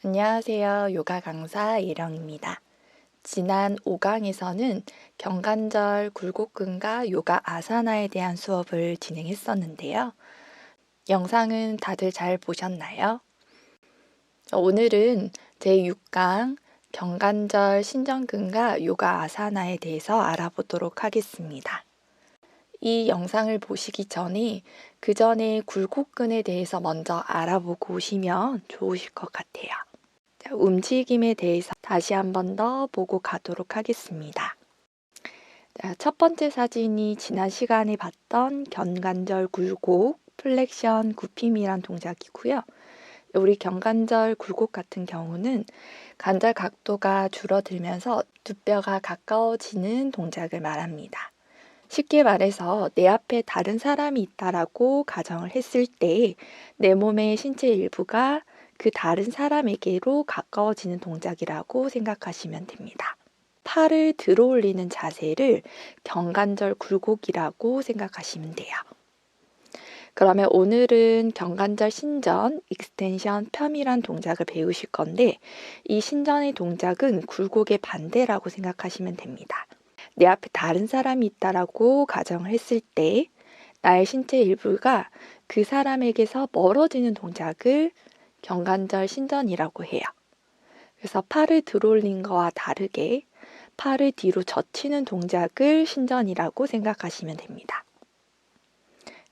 안녕하세요. 요가 강사 예령입니다. 지난 5강에서는 경관절 굴곡근과 요가 아사나에 대한 수업을 진행했었는데요. 영상은 다들 잘 보셨나요? 오늘은 제6강 경관절 신전근과 요가 아사나에 대해서 알아보도록 하겠습니다. 이 영상을 보시기 전에 그 전에 굴곡근에 대해서 먼저 알아보고 오시면 좋으실 것 같아요. 움직임에 대해서 다시 한 번 더 보고 가도록 하겠습니다. 첫 번째 사진이 지난 시간에 봤던 견관절 굴곡, 플렉션, 굽힘이란 동작이고요. 우리 견관절 굴곡 같은 경우는 관절 각도가 줄어들면서 두 뼈가 가까워지는 동작을 말합니다. 쉽게 말해서 내 앞에 다른 사람이 있다라고 가정을 했을 때 내 몸의 신체 일부가 그 다른 사람에게로 가까워지는 동작이라고 생각하시면 됩니다. 팔을 들어 올리는 자세를 견관절 굴곡이라고 생각하시면 돼요. 그러면 오늘은 견관절 신전, 익스텐션, 펴이란 동작을 배우실 건데 이 신전의 동작은 굴곡의 반대라고 생각하시면 됩니다. 내 앞에 다른 사람이 있다라고 가정을 했을 때 나의 신체 일부가 그 사람에게서 멀어지는 동작을 견관절 신전이라고 해요. 그래서 팔을 들어올린 거와 다르게 팔을 뒤로 젖히는 동작을 신전이라고 생각하시면 됩니다.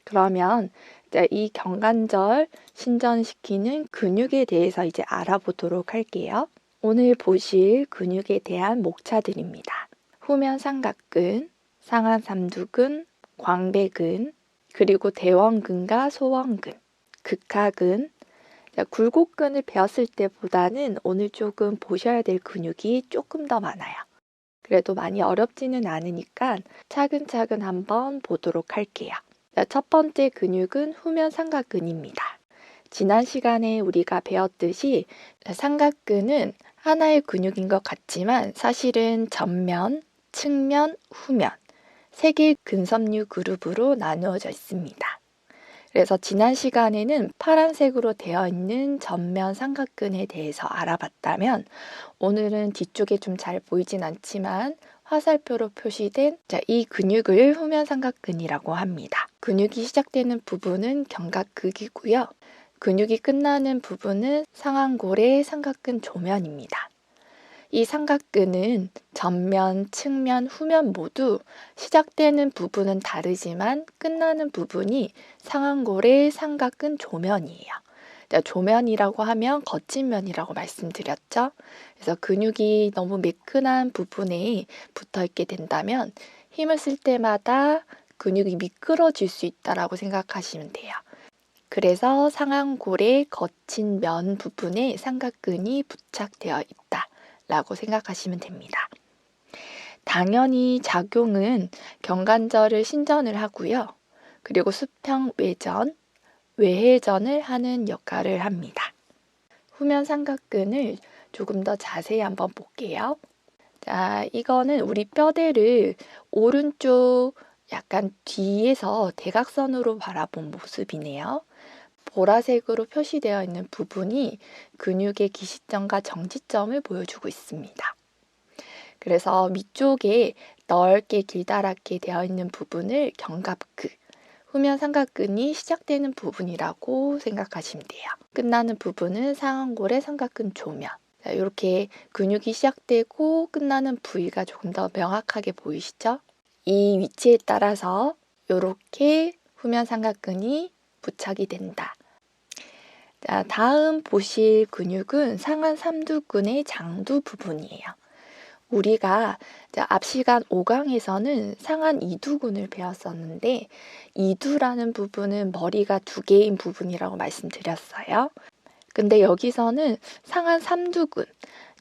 그러면 이제 이 견관절 신전시키는 근육에 대해서 이제 알아보도록 할게요. 오늘 보실 근육에 대한 목차들입니다. 후면 삼각근, 상하 삼두근, 광배근, 그리고 대원근과 소원근, 극하근. 굴곡근을 배웠을 때보다는 오늘 조금 보셔야 될 근육이 조금 더 많아요. 그래도 많이 어렵지는 않으니까 차근차근 한번 보도록 할게요. 첫 번째 근육은 후면 삼각근입니다. 지난 시간에 우리가 배웠듯이 삼각근은 하나의 근육인 것 같지만 사실은 전면, 측면, 후면 세 개의 근섬유 그룹으로 나누어져 있습니다. 그래서 지난 시간에는 파란색으로 되어 있는 전면 삼각근에 대해서 알아봤다면 오늘은 뒤쪽에 좀 잘 보이진 않지만 화살표로 표시된 이 근육을 후면 삼각근이라고 합니다. 근육이 시작되는 부분은 견갑극이고요. 근육이 끝나는 부분은 상완골의 삼각근 조면입니다. 이 삼각근은 전면, 측면, 후면 모두 시작되는 부분은 다르지만 끝나는 부분이 상완골의 삼각근 조면이에요. 조면이라고 하면 거친 면이라고 말씀드렸죠. 그래서 근육이 너무 매끈한 부분에 붙어 있게 된다면 힘을 쓸 때마다 근육이 미끄러질 수 있다라고 생각하시면 돼요. 그래서 상완골의 거친 면 부분에 삼각근이 부착되어 있다. 라고 생각하시면 됩니다. 당연히 작용은 견관절을 신전을 하고요. 그리고 수평 외전, 외회전을 하는 역할을 합니다. 후면 삼각근을 조금 더 자세히 한번 볼게요. 자, 이거는 우리 뼈대를 오른쪽 약간 뒤에서 대각선으로 바라본 모습이네요. 보라색으로 표시되어 있는 부분이 근육의 기시점과 정지점을 보여주고 있습니다. 그래서 밑쪽에 넓게 길다랗게 되어 있는 부분을 견갑극, 후면 삼각근이 시작되는 부분이라고 생각하시면 돼요. 끝나는 부분은 상완골의 삼각근 조면. 자, 이렇게 근육이 시작되고 끝나는 부위가 조금 더 명확하게 보이시죠? 이 위치에 따라서 이렇게 후면 삼각근이 부착이 된다. 자, 다음 보실 근육은 상완 삼두근의 장두 부분이에요. 우리가 앞 시간 5강에서는 상완 이두근을 배웠었는데 이두라는 부분은 머리가 두 개인 부분이라고 말씀드렸어요. 근데 여기서는 상완 삼두근,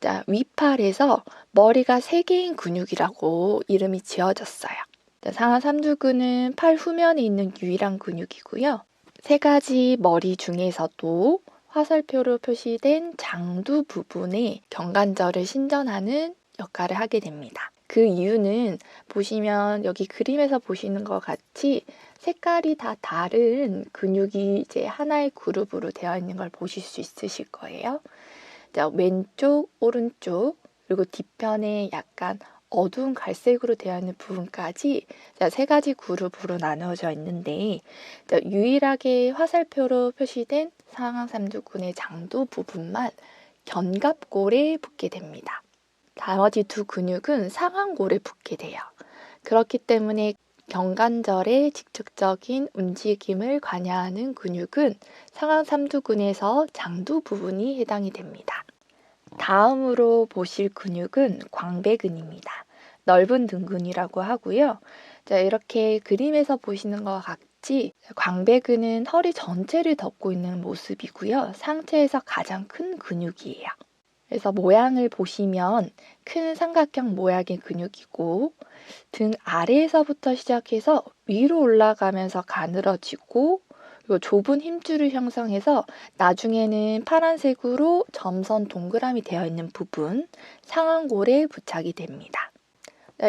자, 위팔에서 머리가 세 개인 근육이라고 이름이 지어졌어요. 자, 상완 삼두근은 팔 후면에 있는 유일한 근육이고요. 세 가지 머리 중에서도 화살표로 표시된 장두 부분에 견관절을 신전하는 역할을 하게 됩니다. 그 이유는 보시면 여기 그림에서 보시는 것 같이 색깔이 다 다른 근육이 이제 하나의 그룹으로 되어 있는 걸 보실 수 있으실 거예요. 자, 왼쪽, 오른쪽, 그리고 뒤편에 약간 어두운 갈색으로 되어 있는 부분까지 자, 세 가지 그룹으로 나누어져 있는데 자, 유일하게 화살표로 표시된 상하삼두근의 장두 부분만 견갑골에 붙게 됩니다. 나머지 두 근육은 상완골에 붙게 돼요. 그렇기 때문에 경관절의 직접적인 움직임을 관여하는 근육은 상하삼두근에서 장두 부분이 해당이 됩니다. 다음으로 보실 근육은 광배근입니다. 넓은 등근이라고 하고요. 자, 이렇게 그림에서 보시는 것과 같이 광배근은 허리 전체를 덮고 있는 모습이고요. 상체에서 가장 큰 근육이에요. 그래서 모양을 보시면 큰 삼각형 모양의 근육이고 등 아래에서부터 시작해서 위로 올라가면서 가늘어지고 그리고 좁은 힘줄을 형성해서 나중에는 파란색으로 점선 동그라미 되어 있는 부분 상완골에 부착이 됩니다.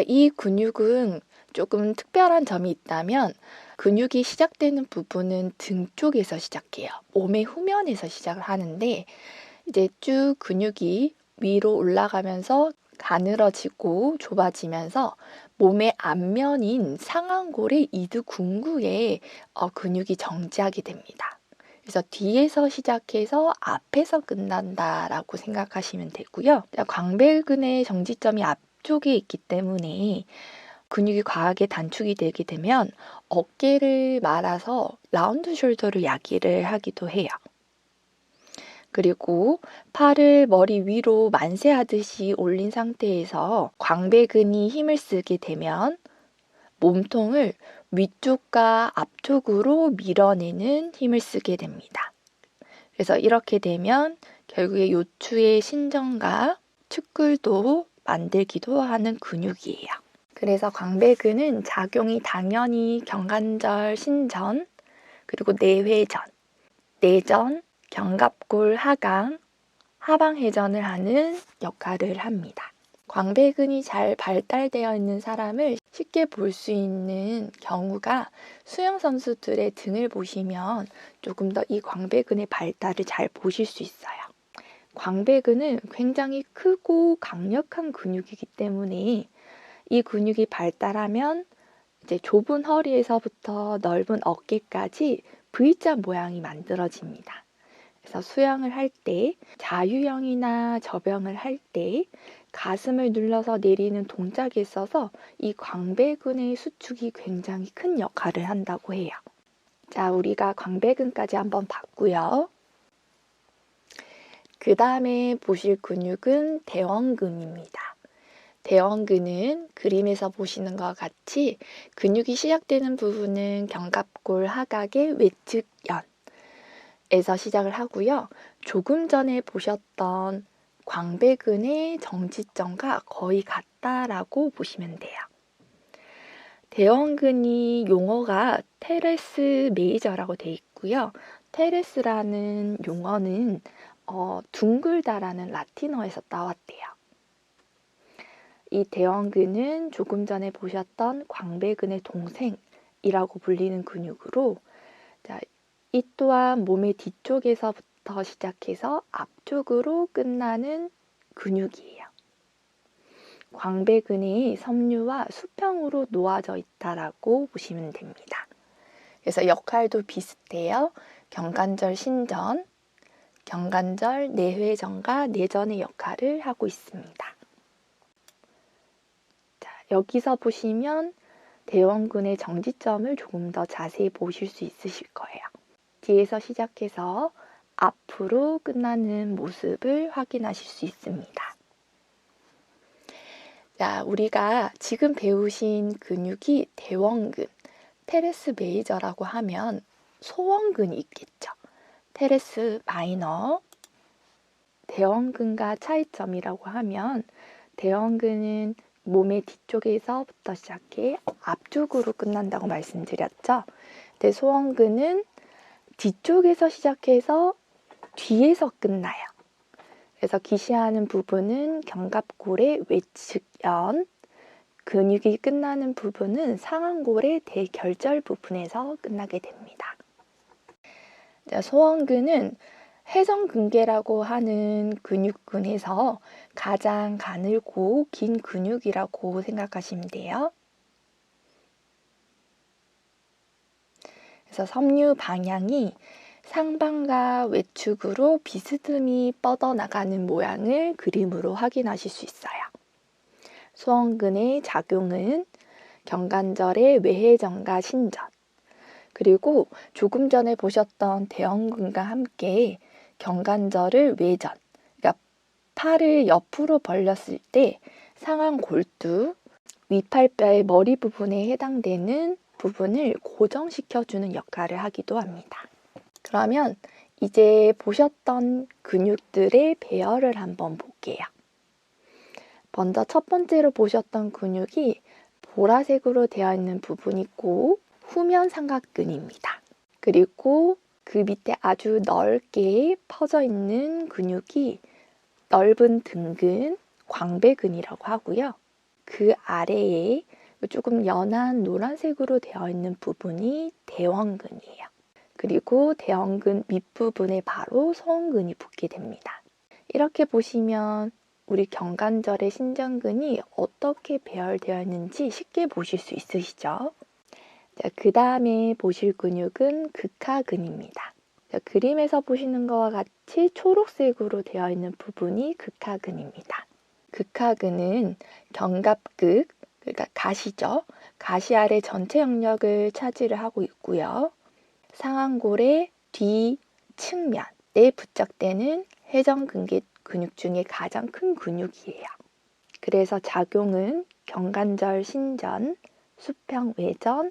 이 근육은 조금 특별한 점이 있다면 근육이 시작되는 부분은 등 쪽에서 시작해요. 몸의 후면에서 시작을 하는데 이제 쭉 근육이 위로 올라가면서 가늘어지고 좁아지면서 몸의 앞면인 상완골의 이두궁구에 근육이 정지하게 됩니다. 그래서 뒤에서 시작해서 앞에서 끝난다라고 생각하시면 되고요. 광배근의 정지점이 앞쪽에 있기 때문에 근육이 과하게 단축이 되게 되면 어깨를 말아서 라운드 숄더를 야기를 하기도 해요. 그리고 팔을 머리 위로 만세하듯이 올린 상태에서 광배근이 힘을 쓰게 되면 몸통을 위쪽과 앞쪽으로 밀어내는 힘을 쓰게 됩니다. 그래서 이렇게 되면 결국에 요추의 신전과 측근도 만들기도 하는 근육이에요. 그래서 광배근은 작용이 당연히 경관절 신전, 그리고 내회전, 내전, 견갑골 하강, 하방회전을 하는 역할을 합니다. 광배근이 잘 발달되어 있는 사람을 쉽게 볼 수 있는 경우가 수영 선수들의 등을 보시면 조금 더 이 광배근의 발달을 잘 보실 수 있어요. 광배근은 굉장히 크고 강력한 근육이기 때문에 이 근육이 발달하면 이제 좁은 허리에서부터 넓은 어깨까지 V자 모양이 만들어집니다. 그래서 수영을 할 때, 자유형이나 접영을 할 때 가슴을 눌러서 내리는 동작에 있어서 이 광배근의 수축이 굉장히 큰 역할을 한다고 해요. 자, 우리가 광배근까지 한번 봤고요. 그 다음에 보실 근육은 대원근입니다. 대원근은 그림에서 보시는 것과 같이 근육이 시작되는 부분은 견갑골 하각의 외측연 에서 시작을 하고요. 조금 전에 보셨던 광배근의 정지점과 거의 같다라고 보시면 돼요. 대원근이 용어가 테레스 메이저라고 되어 있고요. 테레스라는 용어는 둥글다라는 라틴어에서 따왔대요. 이 대원근은 조금 전에 보셨던 광배근의 동생이라고 불리는 근육으로 이 또한 몸의 뒤쪽에서부터 시작해서 앞쪽으로 끝나는 근육이에요. 광배근이 섬유와 수평으로 놓아져 있다라고 보시면 됩니다. 그래서 역할도 비슷해요. 경관절 신전, 경관절 내회전과 내전의 역할을 하고 있습니다. 자, 여기서 보시면 대원근의 정지점을 조금 더 자세히 보실 수 있으실 거예요. 뒤에서 시작해서 앞으로 끝나는 모습을 확인하실 수 있습니다. 자, 우리가 지금 배우신 근육이 대원근, 테레스 메이저라고 하면 소원근이 있겠죠. 테레스 마이너, 대원근과 차이점이라고 하면 대원근은 몸의 뒤쪽에서부터 시작해 앞쪽으로 끝난다고 말씀드렸죠. 근데 소원근은 뒤쪽에서 시작해서 뒤에서 끝나요. 그래서 기시하는 부분은 견갑골의 외측연, 근육이 끝나는 부분은 상완골의 대결절 부분에서 끝나게 됩니다. 소원근은 해성근개라고 하는 근육군에서 가장 가늘고 긴 근육이라고 생각하시면 돼요. 그래서 섬유 방향이 상방과 외축으로 비스듬히 뻗어나가는 모양을 그림으로 확인하실 수 있어요. 소원근의 작용은 경관절의 외회전과 신전, 그리고 조금 전에 보셨던 대형근과 함께 경관절을 외전, 그러니까 팔을 옆으로 벌렸을 때 상완 골두, 위팔뼈의 머리 부분에 해당되는 부분을 고정시켜주는 역할을 하기도 합니다. 그러면 이제 보셨던 근육들의 배열을 한번 볼게요. 먼저 첫 번째로 보셨던 근육이 보라색으로 되어 있는 부분이 있고 후면 삼각근입니다. 그리고 그 밑에 아주 넓게 퍼져 있는 근육이 넓은 등근, 광배근이라고 하고요. 그 아래에 조금 연한 노란색으로 되어 있는 부분이 대원근이에요. 그리고 대원근 밑부분에 바로 소원근이 붙게 됩니다. 이렇게 보시면 우리 경관절의 신전근이 어떻게 배열되어 있는지 쉽게 보실 수 있으시죠? 그 다음에 보실 근육은 극하근입니다. 그림에서 보시는 것과 같이 초록색으로 되어 있는 부분이 극하근입니다. 극하근은 견갑극, 그러니까 가시죠. 가시 아래 전체 영역을 차지를 하고 있고요. 상완골의 뒤 측면에 부착되는 회전근개 근육 중에 가장 큰 근육이에요. 그래서 작용은 경관절 신전, 수평 외전,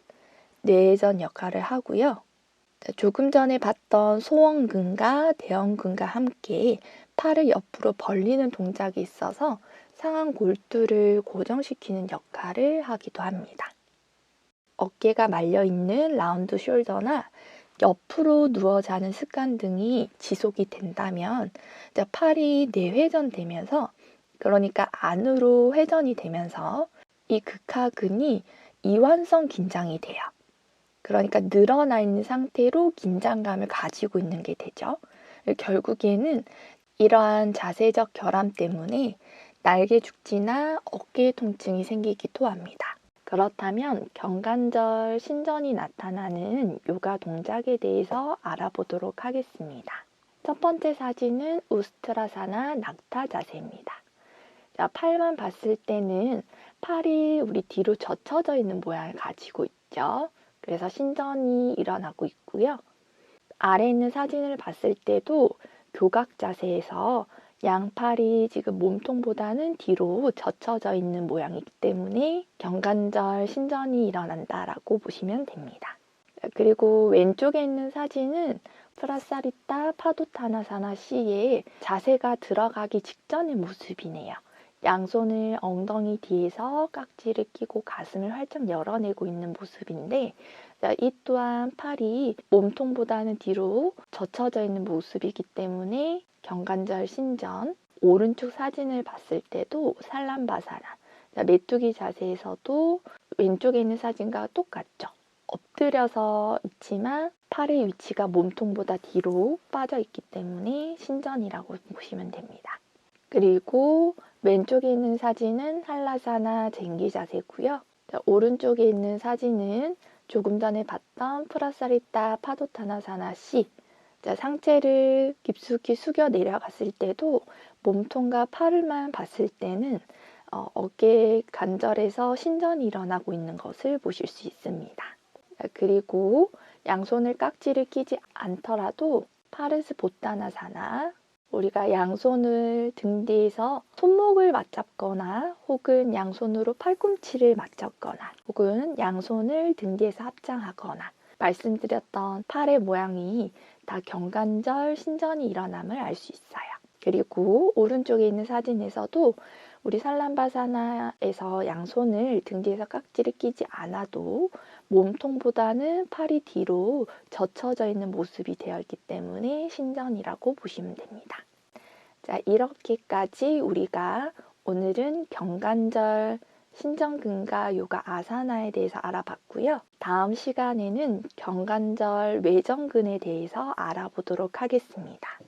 뇌회전 역할을 하고요. 조금 전에 봤던 소원근과 대원근과 함께 팔을 옆으로 벌리는 동작이 있어서 상완 골두를 고정시키는 역할을 하기도 합니다. 어깨가 말려있는 라운드 숄더나 옆으로 누워 자는 습관 등이 지속이 된다면 팔이 내회전되면서, 그러니까 안으로 회전이 되면서 이 극하근이 이완성 긴장이 돼요. 그러니까 늘어나 있는 상태로 긴장감을 가지고 있는 게 되죠. 결국에는 이러한 자세적 결함 때문에 날개 축지나 어깨 통증이 생기기도 합니다. 그렇다면 경관절 신전이 나타나는 요가 동작에 대해서 알아보도록 하겠습니다. 첫 번째 사진은 우스트라사나 낙타 자세입니다. 자, 팔만 봤을 때는 팔이 우리 뒤로 젖혀져 있는 모양을 가지고 있죠. 그래서 신전이 일어나고 있고요. 아래에 있는 사진을 봤을 때도 교각 자세에서 양팔이 지금 몸통보다는 뒤로 젖혀져 있는 모양이기 때문에 경관절 신전이 일어난다라고 보시면 됩니다. 그리고 왼쪽에 있는 사진은 프라사리타 파도타나사나 C의 자세가 들어가기 직전의 모습이네요. 양손을 엉덩이 뒤에서 깍지를 끼고 가슴을 활짝 열어내고 있는 모습인데, 이 또한 팔이 몸통보다는 뒤로 젖혀져 있는 모습이기 때문에 경관절 신전, 오른쪽 사진을 봤을 때도 살람바사나, 메뚜기 자세에서도 왼쪽에 있는 사진과 똑같죠. 엎드려서 있지만 팔의 위치가 몸통보다 뒤로 빠져 있기 때문에 신전이라고 보시면 됩니다. 그리고 왼쪽에 있는 사진은 한라사나 쟁기 자세고요. 오른쪽에 있는 사진은 조금 전에 봤던 프라사리타 파도타나사나 C. 상체를 깊숙이 숙여 내려갔을 때도 몸통과 팔을만 봤을 때는 어깨 관절에서 신전이 일어나고 있는 것을 보실 수 있습니다. 그리고 양손을 깍지를 끼지 않더라도 파르스 보타나사나, 우리가 양손을 등 뒤에서 손목을 맞잡거나 혹은 양손으로 팔꿈치를 맞잡거나 혹은 양손을 등 뒤에서 합장하거나 말씀드렸던 팔의 모양이 다 경관절 신전이 일어남을 알 수 있어요. 그리고 오른쪽에 있는 사진에서도 우리 살람바사나에서 양손을 등 뒤에서 깍지를 끼지 않아도 몸통보다는 팔이 뒤로 젖혀져 있는 모습이 되어 있기 때문에 신전이라고 보시면 됩니다. 자, 이렇게까지 우리가 오늘은 경관절 신전근과 요가 아사나에 대해서 알아봤고요. 다음 시간에는 경관절 외전근에 대해서 알아보도록 하겠습니다.